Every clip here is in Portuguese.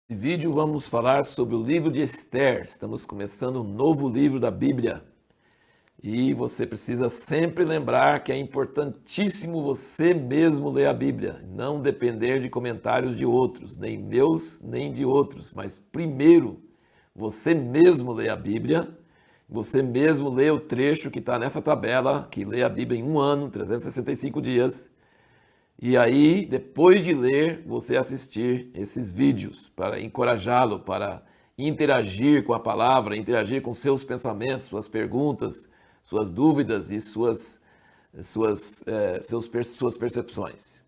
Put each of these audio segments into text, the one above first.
Nesse vídeo vamos falar sobre o livro de Esther. Estamos começando um novo livro da Bíblia. E você precisa sempre lembrar que é importantíssimo você mesmo ler a Bíblia, não depender de comentários de outros, nem meus, nem de outros, mas primeiro você mesmo lê a Bíblia, você mesmo lê o trecho que está nessa tabela, que lê a Bíblia em um ano, 365 dias. E aí, depois de ler, você assistir esses vídeos para encorajá-lo, para interagir com a palavra, interagir com seus pensamentos, suas perguntas, suas dúvidas e suas percepções.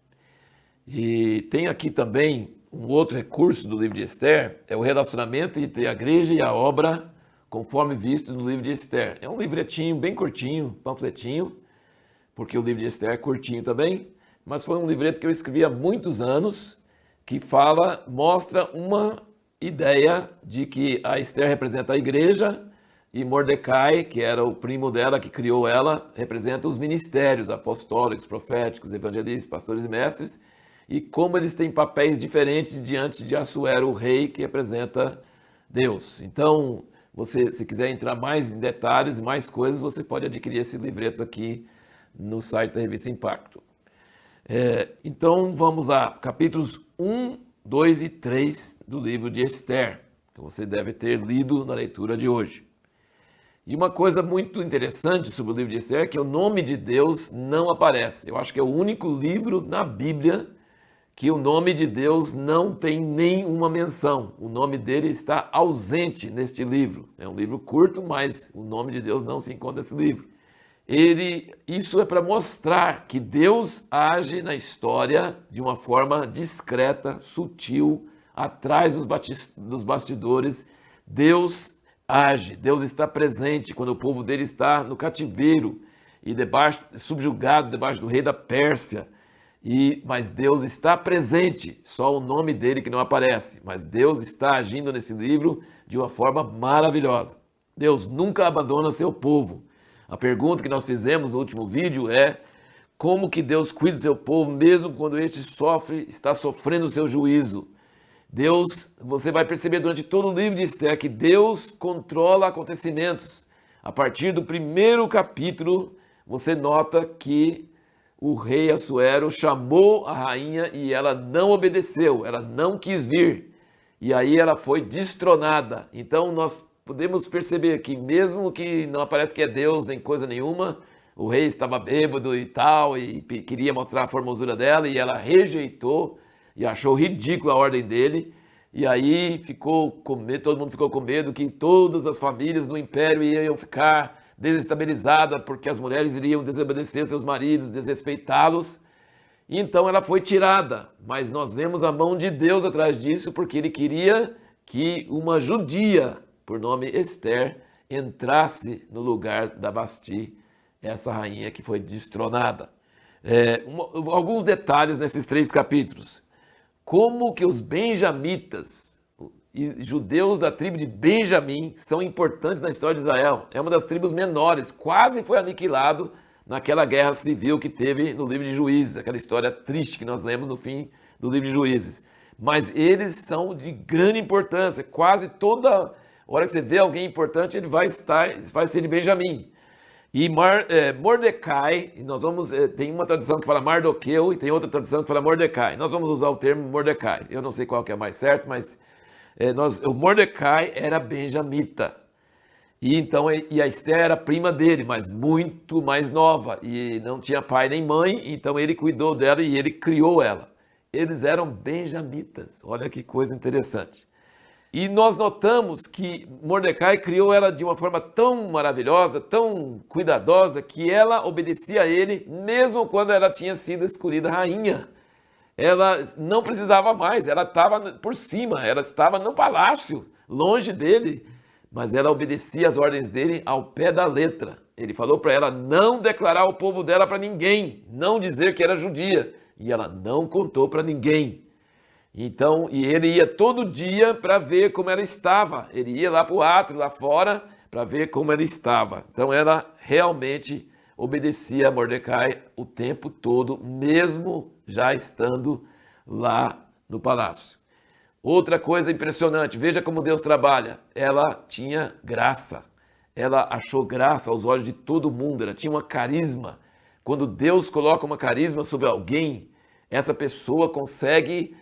E tem aqui também um outro recurso do livro de Esther, é o relacionamento entre a igreja e a obra, conforme visto no livro de Esther. É um livretinho bem curtinho, panfletinho, porque o livro de Esther é curtinho também, mas foi um livreto que eu escrevi há muitos anos, que mostra uma ideia de que a Esther representa a igreja e Mordecai, que era o primo dela, que criou ela, representa os ministérios apostólicos, proféticos, evangelistas, pastores e mestres, e como eles têm papéis diferentes diante de Assuero, o rei, que representa Deus. Então, você, se quiser entrar mais em detalhes, mais coisas, você pode adquirir esse livreto aqui no site da Revista Impacto. Então vamos lá, capítulos 1, 2 e 3 do livro de Esther, que você deve ter lido na leitura de hoje. E uma coisa muito interessante sobre o livro de Esther é que o nome de Deus não aparece. Eu acho que é o único livro na Bíblia que o nome de Deus não tem nenhuma menção. O nome dele está ausente neste livro. É um livro curto, mas o nome de Deus não se encontra nesse livro. Isso é para mostrar que Deus age na história de uma forma discreta, sutil, atrás dos bastidores. Deus age, Deus está presente quando o povo dele está no cativeiro e subjugado debaixo do rei da Pérsia. Mas Deus está presente, só o nome dele que não aparece. Mas Deus está agindo nesse livro de uma forma maravilhosa. Deus nunca abandona seu povo. A pergunta que nós fizemos no último vídeo é como que Deus cuida do seu povo mesmo quando este está sofrendo o seu juízo. Você vai perceber durante todo o livro de Esther que Deus controla acontecimentos. A partir do primeiro capítulo, você nota que o rei Assuero chamou a rainha e ela não obedeceu, ela não quis vir. E aí ela foi destronada. Então nós podemos perceber que mesmo que não aparece que é Deus nem coisa nenhuma, o rei estava bêbado e tal, e queria mostrar a formosura dela, e ela rejeitou e achou ridícula a ordem dele, e aí ficou com medo, todo mundo ficou com medo que todas as famílias no império iam ficar desestabilizadas, porque as mulheres iriam desobedecer seus maridos, desrespeitá-los. Então ela foi tirada, mas nós vemos a mão de Deus atrás disso, porque ele queria que uma judia por nome Esther, entrasse no lugar da Vasti, essa rainha que foi destronada. Alguns detalhes nesses 3 capítulos. Como que os benjamitas, e judeus da tribo de Benjamim, são importantes na história de Israel. É uma das tribos menores, quase foi aniquilado naquela guerra civil que teve no livro de Juízes, aquela história triste que nós lemos no fim do livro de Juízes. Mas eles são de grande importância, quase toda hora que você vê alguém importante, ele vai ser de Benjamim. E Mordecai, tem uma tradução que fala Mardoqueu e tem outra tradução que fala Mordecai. Nós vamos usar o termo Mordecai. Eu não sei qual que é mais certo, mas o Mordecai era benjamita. E a Esther era prima dele, mas muito mais nova. E não tinha pai nem mãe, então ele cuidou dela e ele criou ela. Eles eram benjamitas. Olha que coisa interessante. E nós notamos que Mordecai criou ela de uma forma tão maravilhosa, tão cuidadosa, que ela obedecia a ele, mesmo quando ela tinha sido escolhida rainha. Ela não precisava mais, ela estava por cima, ela estava no palácio, longe dele, mas ela obedecia às ordens dele ao pé da letra. Ele falou para ela não declarar o povo dela para ninguém, não dizer que era judia, e ela não contou para ninguém. Então, e ele ia todo dia para ver como ela estava. Ele ia lá para o átrio, lá fora, para ver como ela estava. Então, ela realmente obedecia a Mordecai o tempo todo, mesmo já estando lá no palácio. Outra coisa impressionante, veja como Deus trabalha. Ela tinha graça. Ela achou graça aos olhos de todo mundo. Ela tinha uma carisma. Quando Deus coloca uma carisma sobre alguém, essa pessoa consegue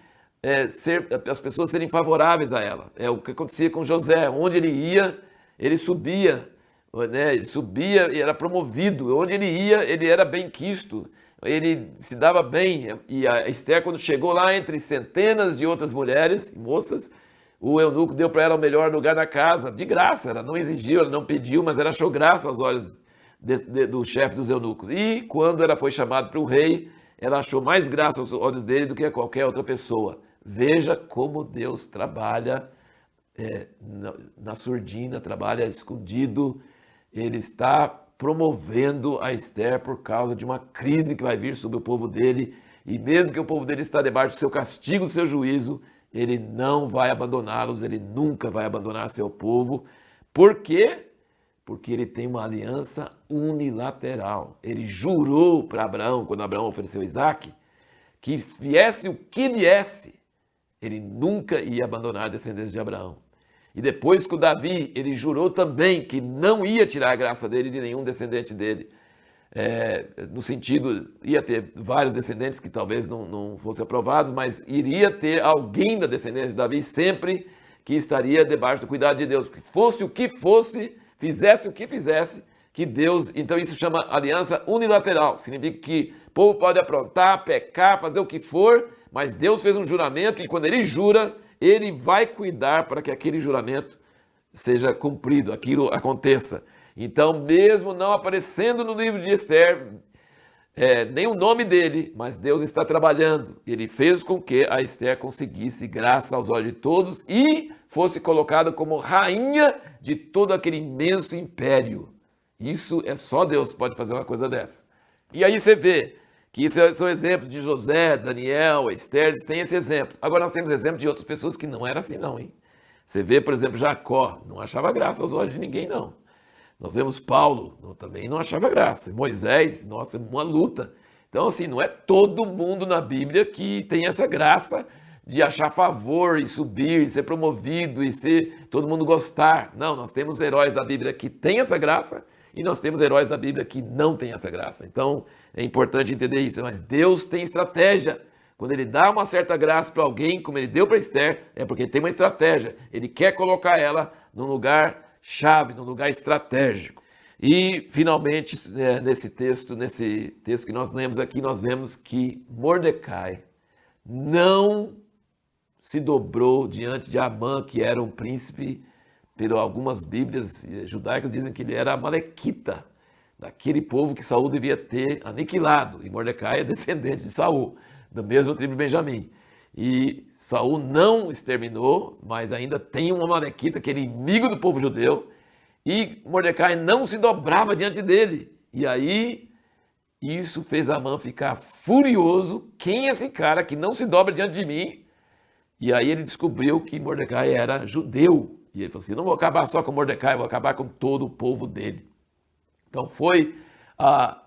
as pessoas serem favoráveis a ela. É o que acontecia com José. Onde ele ia, ele subia. Né? Ele subia e era promovido. Onde ele ia, ele era bem quisto. Ele se dava bem. E a Esther, quando chegou lá entre centenas de outras mulheres e moças, o eunuco deu para ela o melhor lugar na casa, de graça. Ela não exigiu, ela não pediu, mas ela achou graça aos olhos do chefe dos eunucos. E quando ela foi chamada para o rei, ela achou mais graça aos olhos dele do que a qualquer outra pessoa. Veja como Deus trabalha na surdina, trabalha escondido. Ele está promovendo a Esther por causa de uma crise que vai vir sobre o povo dele. E mesmo que o povo dele está debaixo do seu castigo, do seu juízo, ele não vai abandoná-los, ele nunca vai abandonar seu povo. Por quê? Porque ele tem uma aliança unilateral. Ele jurou para Abraão, quando Abraão ofereceu Isaac, que viesse o que viesse, ele nunca ia abandonar a descendência de Abraão. E depois com Davi, ele jurou também que não ia tirar a graça dele de nenhum descendente dele. No sentido, ia ter vários descendentes que talvez não fossem aprovados, mas iria ter alguém da descendência de Davi sempre que estaria debaixo do cuidado de Deus. Que fosse o que fosse, fizesse o que fizesse, que Deus... Então isso chama aliança unilateral. Significa que o povo pode aprontar, pecar, fazer o que for, mas Deus fez um juramento e quando ele jura, ele vai cuidar para que aquele juramento seja cumprido, aquilo aconteça. Então, mesmo não aparecendo no livro de Esther, nem o nome dele, mas Deus está trabalhando. Ele fez com que a Esther conseguisse graça aos olhos de todos e fosse colocada como rainha de todo aquele imenso império. Isso é só Deus que pode fazer uma coisa dessa. E aí você vê que isso são exemplos de José, Daniel, Esther, eles têm esse exemplo. Agora nós temos exemplo de outras pessoas que não era assim não, hein? Você vê, por exemplo, Jacó, não achava graça aos olhos de ninguém não. Nós vemos Paulo, também não achava graça. Moisés, nossa, uma luta. Então assim, não é todo mundo na Bíblia que tem essa graça de achar favor e subir, e ser promovido e ser todo mundo gostar. Não, nós temos heróis da Bíblia que têm essa graça e nós temos heróis da Bíblia que não têm essa graça. Então, é importante entender isso. Mas Deus tem estratégia. Quando ele dá uma certa graça para alguém, como ele deu para Esther, é porque ele tem uma estratégia. Ele quer colocar ela num lugar chave, num lugar estratégico. E, finalmente, nesse texto que nós lemos aqui, nós vemos que Mordecai não se dobrou diante de Amã, que era um príncipe. Pero algumas bíblias judaicas dizem que ele era amalequita, daquele povo que Saul devia ter aniquilado. E Mordecai é descendente de Saul, do mesmo tribo de Benjamim. E Saul não exterminou, mas ainda tem um amalequita, que é inimigo do povo judeu. E Mordecai não se dobrava diante dele. E aí, isso fez Amã ficar furioso. Quem é esse cara que não se dobra diante de mim? E aí ele descobriu que Mordecai era judeu. E ele falou assim, não vou acabar só com Mordecai, vou acabar com todo o povo dele. Então foi a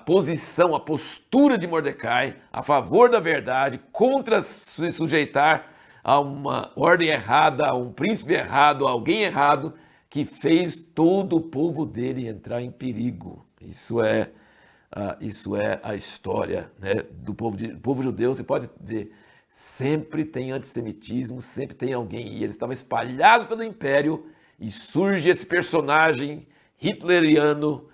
posição, a postura de Mordecai a favor da verdade, contra se sujeitar a uma ordem errada, a um príncipe errado, a alguém errado, que fez todo o povo dele entrar em perigo. Isso é a história, né, do povo judeu. Você pode ver, sempre tem antissemitismo, sempre tem alguém, e eles estavam espalhados pelo império, e surge esse personagem hitleriano.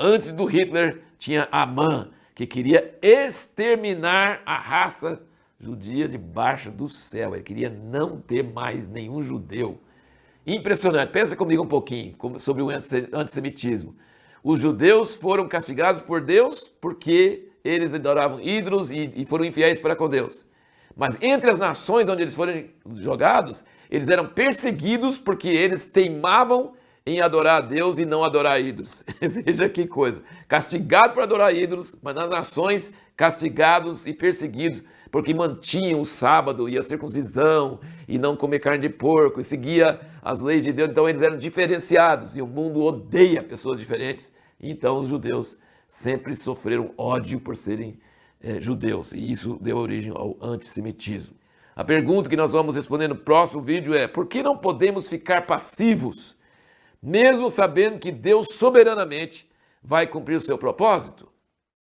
Antes do Hitler tinha Amã, que queria exterminar a raça judia debaixo do céu. Ele queria não ter mais nenhum judeu. Impressionante. Pensa comigo um pouquinho sobre o antissemitismo. Os judeus foram castigados por Deus porque eles adoravam ídolos e foram infiéis para com Deus. Mas entre as nações onde eles foram jogados, eles eram perseguidos porque eles teimavam em adorar a Deus e não adorar ídolos. Veja que coisa. Castigados por adorar ídolos, mas nas nações castigados e perseguidos porque mantinham o sábado e a circuncisão e não comer carne de porco e seguia as leis de Deus. Então eles eram diferenciados e o mundo odeia pessoas diferentes. Então os judeus sempre sofreram ódio por serem judeus, e isso deu origem ao antissemitismo. A pergunta que nós vamos responder no próximo vídeo é: por que não podemos ficar passivos, mesmo sabendo que Deus soberanamente vai cumprir o seu propósito?